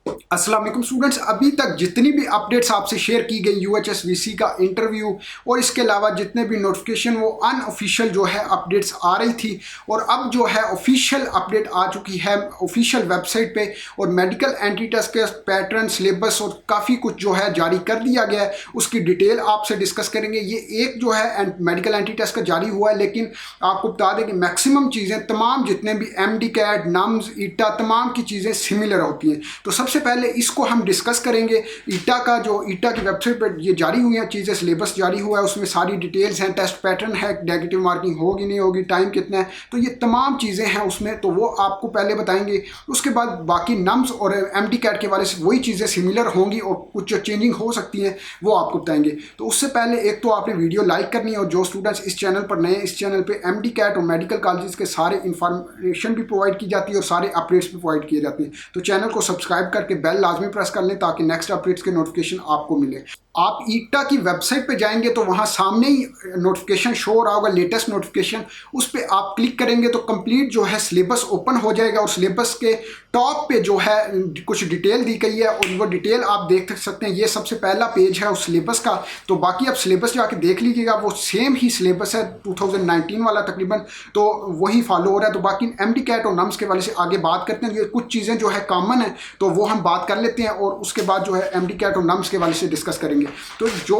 अस्सलाम वालेकुम स्टूडेंट्स, अभी तक जितनी भी अपडेट्स आपसे शेयर की गई यूएचएसवीसी का इंटरव्यू और इसके अलावा जितने भी नोटिफिकेशन वो अनऑफिशियल जो है अपडेट्स आ रही थी और अब जो है ऑफिशियल अपडेट आ चुकी है ऑफिशियल वेबसाइट पे और मेडिकल एंट्री टेस्ट के पैटर्न सिलेबस और काफ़ी कुछ जो है जारी कर दिया गया है। उसकी डिटेल आपसे डिस्कस करेंगे। ये एक जो है मेडिकल एंट्री टेस्ट का जारी हुआ है, लेकिन आपको बता दें कि मैक्सिमम चीज़ें तमाम जितने भी MDCAT नम्स ईटा तमाम की चीज़ें सिमिलर होती हैं। तो सबसे पहले इसको हम डिस्कस करेंगे। ईटा की वेबसाइट पर ये जारी हुई हैं चीज़ें, सिलेबस जारी हुआ है, उसमें सारी डिटेल्स हैं, टेस्ट पैटर्न है, नेगेटिव मार्किंग होगी नहीं होगी, टाइम कितना है, तो ये तमाम चीज़ें हैं उसमें, तो वो आपको पहले बताएंगे। उसके बाद बाकी नम्स और MDCAT के वाले से वही चीज़ें सिमिलर होंगी और कुछ जो चेंजिंग हो सकती हैं वो आपको बताएंगे। तो उससे पहले एक तो आपने वीडियो लाइक करनी है और जो स्टूडेंट्स इस चैनल पर नए, इस चैनल पर MDCAT और मेडिकल कॉलेज के सारे इंफॉर्मेशन भी प्रोवाइड की जाती है और सारे अपडेट्स भी प्रोवाइड किए जाते हैं। तो चैनल को सब्सक्राइब करके बेल लाजमी प्रेस कर लें ताकि नेक्स्ट अपडेट्स के नोटिफिकेशन आपको मिले। आप ईटा की वेबसाइट पे जाएंगे तो वहाँ सामने ही नोटिफिकेशन शो हो रहा होगा, लेटेस्ट नोटिफिकेशन, उस पर आप क्लिक करेंगे तो कंप्लीट जो है सिलेबस ओपन हो जाएगा और सिलेबस के टॉप पे जो है कुछ डिटेल दी गई है और वो डिटेल आप देख सकते हैं। ये सबसे पहला पेज है उस सिलेबस का, तो बाकी आप सिलेबस जाके देख लीजिएगा, वो सेम ही सिलेबस है 2019 वाला तकरीबन, तो वही फॉलो हो रहा है। तो बाकी MDCAT और नम्स के वाले से आगे बात करते हैं। ये कुछ चीज़ें जो है कॉमन है तो वो हम बात कर लेते हैं और उसके बाद जो है MDCAT और नम्स के वाले से डिस्कस करेंगे। तो जो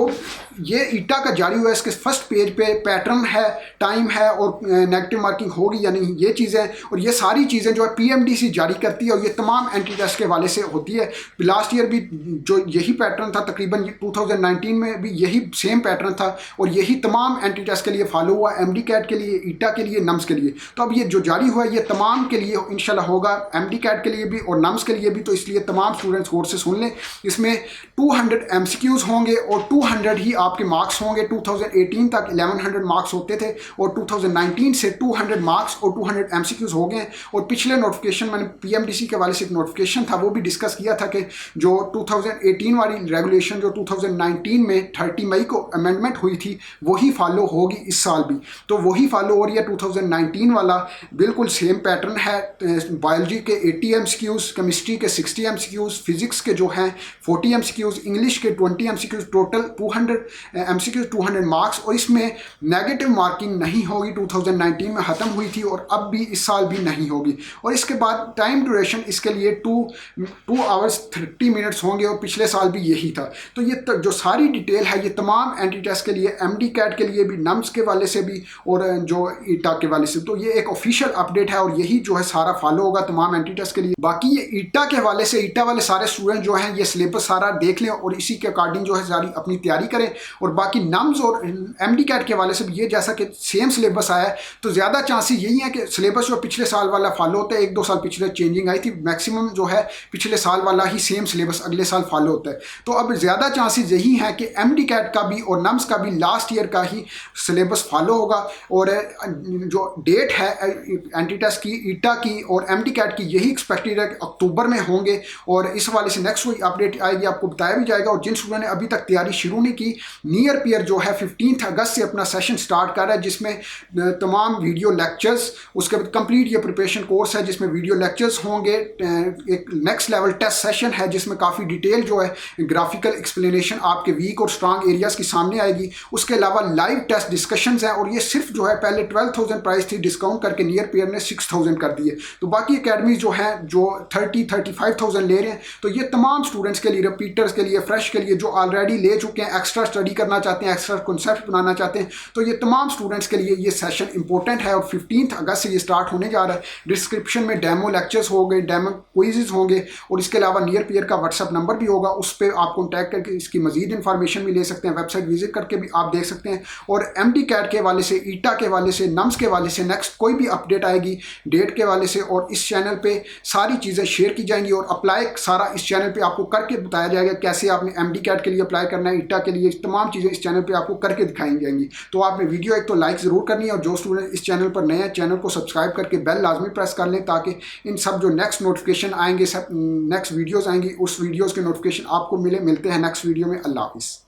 ये ईटा का जारी हुआ है इसके फर्स्ट पेज पे पैटर्न है, टाइम है और नेगेटिव मार्किंग होगी या नहीं, ये चीज़ें और ये सारी चीज़ें जो है PMDC जारी करती है और ये तमाम एंट्री टेस्ट के वाले से होती है। लास्ट ईयर भी जो यही पैटर्न था, तकरीबन 2019 में भी यही सेम पैटर्न था और यही तमाम एंट्री टेस्ट के लिए फॉलो हुआ, MDCAT के लिए, ईटा के लिए, नम्स के लिए। तो अब ये जो जारी हुआ है ये तमाम के लिए इंशाल्लाह होगा, MDCAT के लिए भी और नम्स के लिए भी, तो इसलिए तमाम स्टूडेंट्स गौर से सुन लें। इसमें 200 MCQs होंगे और 200 ही आपके मार्क्स होंगे। 2018 तक 1100 मार्क्स होते थे और 2019 से 200 मार्क्स और 200 MCQs हो गए। और पिछले नोटिफिकेशन मैंने PMDC के वाले से एक नोटिफिकेशन था वो भी डिस्कस किया था कि जो 2018 वाली रेगुलेशन जो 2019 में 30 मई को अमेंडमेंट हुई थी वही फॉलो होगी इस साल भी, तो वही फॉलो हो रही है। 2019 वाला बिल्कुल सेम पैटर्न है। बायोलॉजी के 80 MCQs, केमिस्ट्री के 60 MCQs, फिजिक्स के जो हैं 40 MCQs, इंग्लिश के 20 MCQs, टोटल 200 MCQs, 200 मार्क्स, और इसमें नेगेटिव मार्किंग नहीं होगी। 2019 में ख़त्म हुई थी और अब भी इस साल भी नहीं होगी। और इसके बाद टाइम ड्यूरेशन इसके लिए 2 आवर्स 30 मिनट्स होंगे और पिछले साल भी यही था। तो ये जो सारी डिटेल है ये तमाम एंट्री टेस्ट के लिए, MDCAT के लिए भी, नम्स के वाले से भी और जो ईटा के वाले से, तो ये एक ऑफिशियल अपडेट है और यही जो है सारा फॉलो होगा तमाम एंट्री टेस्ट के लिए। बाकी ये ईटा के वाले से, ईटा वाले सारे स्टूडेंट जो हैं ये सिलेबस सारा देख लें और इसी के अकॉर्डिंग जो है सारी अपनी तैयारी करें। और बाकी नम्स और MDCAT के वाले से भी ये जैसा कि सेम सिलेबस आया है तो ज़्यादा चांसेस यही है कि सिलेबस जो पिछले साल वाला फॉलो होता है, 1-2 साल पिछले चेंजिंग आई थी, मैक्सिमम जो है पिछले साल वाला ही सेम सिलेबस अगले साल फॉलो होता है। तो अब ज़्यादा चांसेस यही हैं कि MDCAT का भी और नम्स का भी लास्ट ईयर का ही सिलेबस फॉलो होगा। और जो डेट है एंट्री टेस्ट की, ईटा की और MDCAT की, यही एक्सपेक्टेड है कि अक्टूबर में होंगे और इस वाले से नेक्स्ट कोई अपडेट आएगी आपको बताया भी जाएगा। और जिन स्टूडेंट ने अभी तक तैयारी शुरू नहीं की, नियर पियर जो है 15 अगस्त से अपना सेशन स्टार्ट कर रहा है जिसमें तमाम वीडियो लेक्चर्स, उसके बाद कंप्लीट ये प्रिपरेशन कोर्स है जिसमें वीडियो लेक्चर्स होंगे, एक नेक्स्ट लेवल टेस्ट सेशन है जिसमें काफ़ी डिटेल जो है ग्राफिकल एक्सप्लेनेशन आपके वीक और स्ट्रांग एरियाज की सामने आएगी। उसके अलावा लाइव टेस्ट डिस्कशंस हैं और ये सिर्फ जो है पहले 12,000 प्राइस थी, डिस्काउंट करके नियर पियर ने 6,000 कर दिए। तो बाकी अकेडमीज जो हैं जो 30-35,000 ले रहे हैं, तो ये तमाम स्टूडेंट्स के लिए, रिपीटर्स के लिए, फ्रेश के लिए, जो ऑलरेडी ले चुके हैं, एक्स्ट्रा स्टडी करना चाहते हैं, एक्स्ट्रा कॉन्सेप्ट बनाना चाहते हैं, तो ये तमाम स्टूडेंट्स के लिए ये सेशन इंपॉर्टेंट है। और 15 अगस्त से ये स्टार्ट होने जा रहा है। डिस्क्रिप्शन में डेमो लेक्चर्स हो गए, डेमो क्विज़ होंगे और इसके अलावा नियर पियर का व्हाट्सअप नंबर भी होगा, उस पर आप कॉन्टैक्ट करके इसकी मजीद इन्फॉर्मेशन भी ले सकते हैं, वेबसाइट विजिट करके भी आप देख सकते हैं। और MDCAT के वाले से, ईटा के वाले से, नम्स के वाले से नेक्स्ट कोई भी अपडेट आएगी डेट के वाले से और इस चैनल पे सारी चीज़ें शेयर की जाएंगी और अप्लाई सारा इस चैनल पे आपको करके बताया जाएगा कैसे आपने MDCAT के लिए अप्लाई करना है, ईटा के लिए, तमाम चीज़ें इस चैनल पे आपको करके दिखाई जाएंगी। तो आपने वीडियो एक तो लाइक ज़रूर करनी है और जो स्टूडेंट इस चैनल पर नए हैं चैनल को सब्सक्राइब करके बेल लाजमी प्रेस कर लें ताकि इन सब जो नेक्स्ट नोटिफिकेशन आएंगे, सब नेक्स्ट वीडियोज़ आएंगी, उस वीडियोज़ के नोटिफिकेशन आपको मिलते हैं नेक्स्ट वीडियो में। अल्लाह हाफिज़।